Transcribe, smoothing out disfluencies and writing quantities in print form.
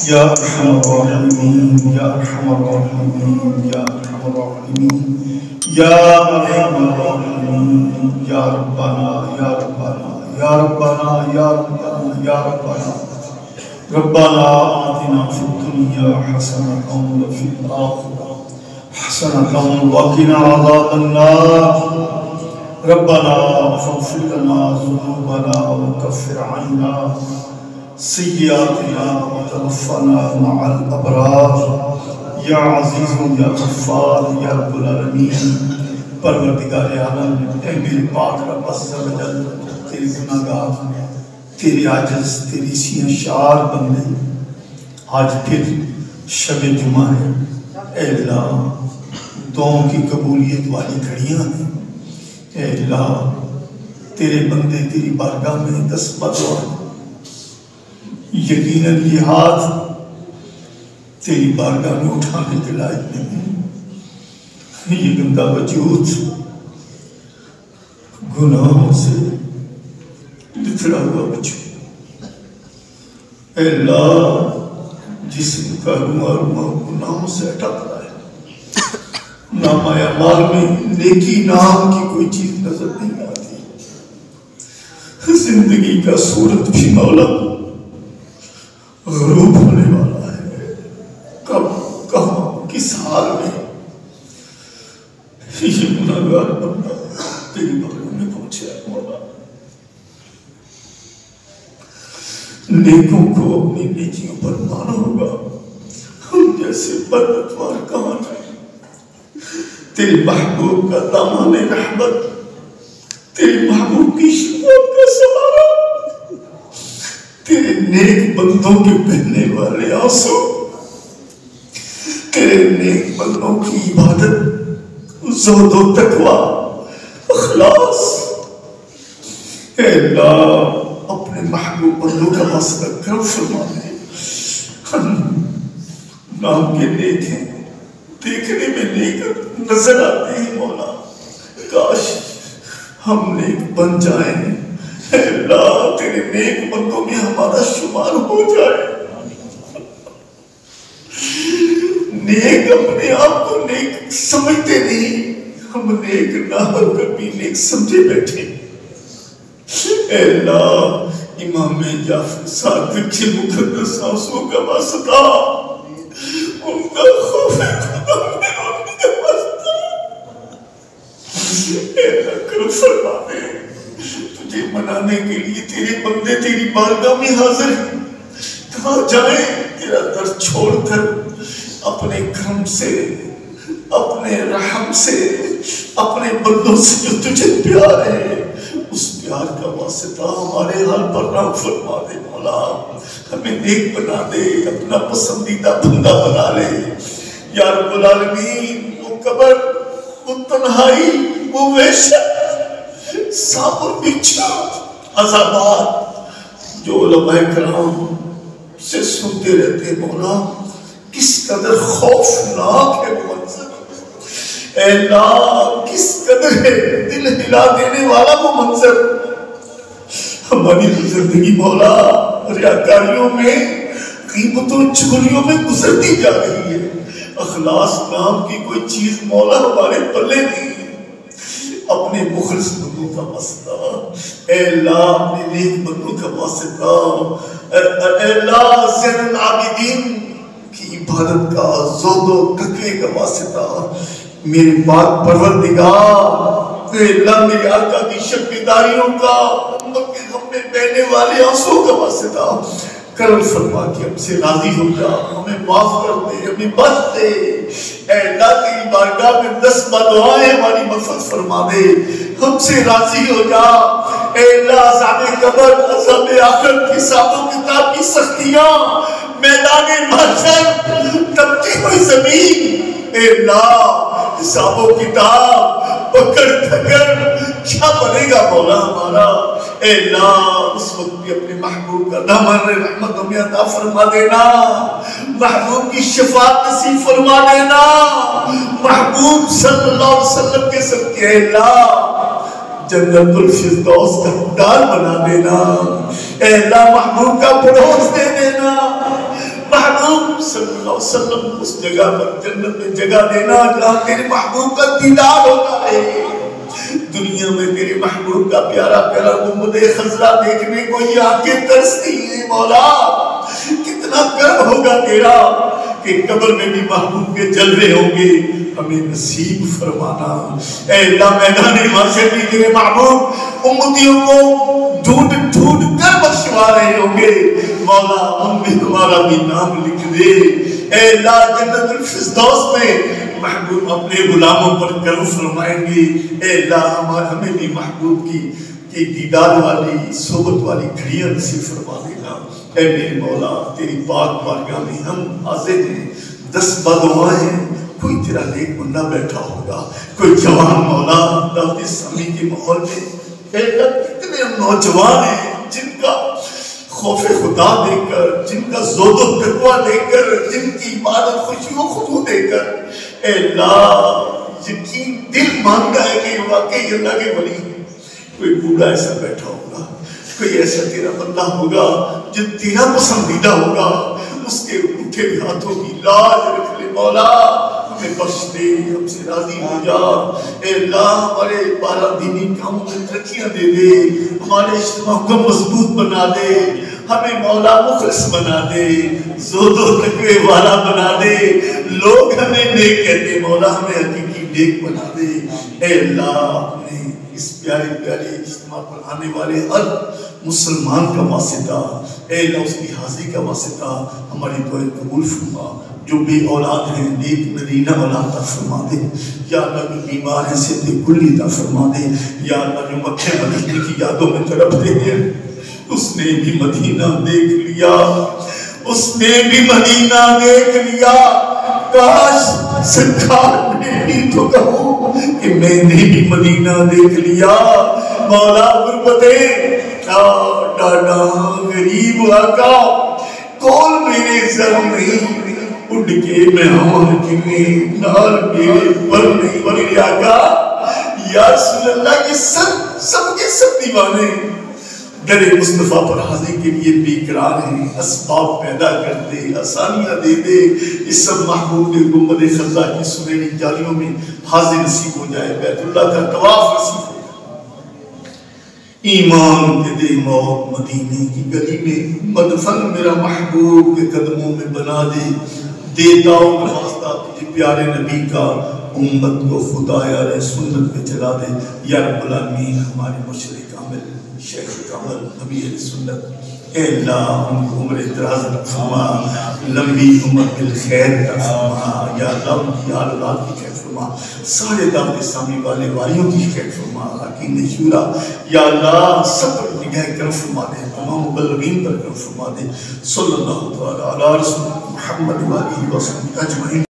یا ارحم الراحمین یا ارحم الراحمین یا ارحم الراحمین یا ارحم الراحمین یا ربنا یا ربنا یا ربنا یا ربنا یا ربنا ربنا آتنا فی الدنیا حسنۃ وفی الآخرہ حسنۃ وقنا عذاب النار ربنا فاغفر لنا ذنوبنا وكفر عنا سیئاتنا وتوفنا مع الابرار یا عزیز یا غفار یا رب العالمین پروردگار عالم اے میرے پاک رب عز و جل تیری گناہگار تیری عاجز تیری سی اشعار بندے آج پھر شب جمعہ ہے اے اللہ دعاؤں کی قبولیت والی گھڑیاں ہیں اے اللہ تیرے بندے تیری بارگاہ میں دستبد ہو یقیناً یہ ہاتھ تیری بارگاہ میں اٹھانے کے لائق نہیں، یہ گندہ وجود گناہوں سے بکھرا ہوا وجود اے اللہ جسم کا رواں گناہوں سے اٹک رہا ہے، نامہ اعمال میں نیکی نام کی کوئی چیز نظر نہیں آتی، زندگی کا صورت بھی مولا غروب ہونے والا ہے، کب کہاں کس حال میں یہ گناہگار بندہ تیری بارگاہ میں پہنچا ہے مولا۔ نیکوں کو اپنی نیکیوں پر مانا ہوگا، ہم جیسے بدبختوار کہاں جائیں، تیرے محبوب کا دامان رحمت، تیرے محبوب کی شفاعت کا سہارا، تیرے نیک بندوں کے بہنے والے آنسو، تیرے نیک بندوں کی عبادت، زہد و تقوی، اخلاص، اے اللہ اپنے محبوب بندوں کا واسطہ کرم فرما دے۔ ہم نام کے نیک ہیں، دیکھنے میں نیک نظر آتے ہیں مولا، کاش ہم نیک بن جائیں، اے اللہ تیرے نیک بندوں میں ہمارا شمار ہو جائے۔ نیک اپنے آپ کو نیک سمجھتے نہیں، ہم نیک نہ ہو کر بھی نیک سمجھے بیٹھے۔ اے اللہ امام جعفر صادق کے مقدس آنسوں کا واسطہ، ان کا خوف خدا میں رونے کا واسطہ، اے اللہ کرم فرما دے۔ تجھے منانے کے لیے تیرے بندے تیری بارگاہ میں حاضر ہیں، کہاں جائیں تیرا در چھوڑ کر، اپنے کرم سے، اپنے رحم سے، اپنے بندوں سے جو تجھے پیار ہے، اس پیار کا واسطہ ہمارے حال پر رحم فرما دے مولا، ہمیں نیک بنا دے، اپنا پسندیدہ بندہ بنا لے یا رب العالمین۔ وہ قبر، وہ تنہائی، وہ وحشت، سانپ اور بچھو عذابات جو علماء کرام سے سنتے رہتے مولا، کس قدر خوفناک ہے وہ منظر، اے اللہ کس قدر ہے دل ہلا دینے والا وہ منظر۔ ہماری زندگی مولا ریاکاریوں میں، غیبتوں چغلیوں میں گزرتی جا رہی ہے، اخلاص نام کی کوئی چیز مولا ہمارے پلے نہیں۔ اپنے مخلص بندوں کا واسطہ، اے اللہ اپنے نیک بندوں کا واسطہ، اے اللہ زین العابدین کی عبادت کا، زہد و تقوی کا واسطہ، میرے پاک پروردگار، اے اللہ میرے آقا کی شب بیداریوں کا، امت کے غم میں بہنے والے آنسوں کا واسطہ، کرم فرما کے ہم سے راضی ہو جا، ہمیں معاف کر دے، ہمیں بخش دے، اے اللہ تیری بارگاہ میں دست دعائیں ہماری مغفرت فرما دے، ہم سے راضی ہو جا، اے اللہ عذاب قبر، عذاب آخرت، حساب و کتاب کی سختیاں، میدان محشر، تپتی ہوئی زمین، اے اللہ حساب و کتاب، پکڑ پکڑ کیا بنے گا مولا ہمارا، اے اللہ اس وقت بھی اپنے محبوب کا دامن رحمت ہمیں عطا فرما دینا، محبوب کی شفاعت نصیب فرما دینا، محبوب صلی اللہ علیہ وسلم کے صدقے اے اللہ جنت الفردوس کا حقدار بنا دینا، اے اللہ محبوب کا پڑوس دے دینا، محبوب صلی اللہ علیہ وسلم اس جگہ پر جنت میں جگہ دینا جہاں تیرے محبوب کا دیدار ہوتا ہے۔ دنیا میں تیرے محبوب کا پیارا پیارا گنبد خضرا دیکھنے کو یہ آنکھیں ترستی ہیں مولا، کتنا کرم ہوگا تیرا کہ قبر میں بھی محبوب کے جلوے ہوں گے، ہمیں نصیب فرمانا۔ اے اللہ میدان محشر میں تیرے محبوب امتیوں کو ڈھونڈ ڈھونڈ کر بخشوا رہے ہوں گے، مولا ہم میں ہمارا بھی نام لکھ دے۔ اے اللہ جنت الفردوس میں محبوب اپنے غلاموں پر کرم فرمائیں گے۔ اے اللہ ہمیں بھی محبوب کی دیدار والی صحبت والی گھڑیاں نصیب فرما دینا۔ اے میرے مولا تیری پاک بارگاہ میں ہم حاضر ہیں، 10 بدعائیں، کوئی تیرا نیک بندہ بیٹھا ہوگا، کوئی جوان مولا دعوت اسلامی کے ماحول میں، اے اللہ کتنے نوجوان ہیں جن کا خوف خدا دیکھ کر، جن کا زہد و تقوی دیکھ کر، جن کی عبادت خشوع و خضوع دیکھ کر، اے اللہ یقین دل مانتا ہے کہ واقعی اللہ کے ولی ہیں۔ کوئی بوڑھا ایسا بیٹھا ہوگا، کوئی ایسا تیرا بندہ ہوگا جو تیرا پسندیدہ ہوگا، اس کے اٹھے ہوئے ہاتھوں کی لاج رکھ لے مولا، ہمیں بخش دے، ہم سے راضی ہو جا۔ اے اللہ ہمارے 12 دینی کاموں میں ترقیاں دے دے، ہمارے اجتماع کو مضبوط بنا دے، ہمیں مولا مخلص بنا دے، زہد و تقوی والا بنا دے، لوگ ہمیں نیک کہتے مولا ہمیں حقیقی نیک بنا دے۔ اے اللہ اپنے اس پیارے پیارے اجتماع پر آنے والے ہر مسلمان کا واسطہ، اے اللہ اس کی حاضری کا واسطہ ہماری دعائیں قبول فرما۔ جو بے اولاد ہیں نیک نرینہ اولاد عطا فرما دے، یا اللہ جو بیمار ہیں صحت کلی عطا فرما دے، یا اللہ جو مکہ مدینے کی یادوں میں تڑپتے ہیں، اس نے بھی مدینہ دیکھ لیا، اس نے بھی مدینہ دیکھ لیا، کاش سرکار نے بھی تو کہو کہ میں نے بھی مدینہ دیکھ لیا۔ مولا غربتیں ڈاڈا غریب آقا کول میرے سر نہیں، اڑ کے میں ہمار کنے نال میرے پر نہیں، میرے آقا یا رسول اللہ یہ سب کے سب دیوانے در مصطفیٰ پر حاضری کے لیے بے قرار ہیں، اسباب پیدا کر دے، آسانیاں دے دے، اس سب محبوب کے گنبد خضرا کی سنہری جالیوں میں حاضر نصیب ہو جائے، بیت اللہ کا طواف نصیب ہو جائے۔ ایمان کے دے موت مدینے کی گلی میں مدفن میرا محبوب کے قدموں میں بنا دے، دیتا ہوں واسطہ تجھے پیارے نبی کا، امت کو خدا یار سنت پہ چلا دے۔ یا رب العالمین ہمارے مرشد کامل شیخ کامل نبی علیہ سنت، اے اللہ ان کو عمر دراز فرما، لمبی عمر بالخیر فرما، یا اللہ ان کی آل اولاد کی خیر فرما، سارے دعوت اسلامی والے والیوں کی خیر فرما، حکیم شورا یا اللہ سب پر نگاہ کرم فرما دے، تمام مبلغین پر کرم فرما دے۔ صلی اللہ تعالی علی رسول محمد و آلہ وسلم اجمعین۔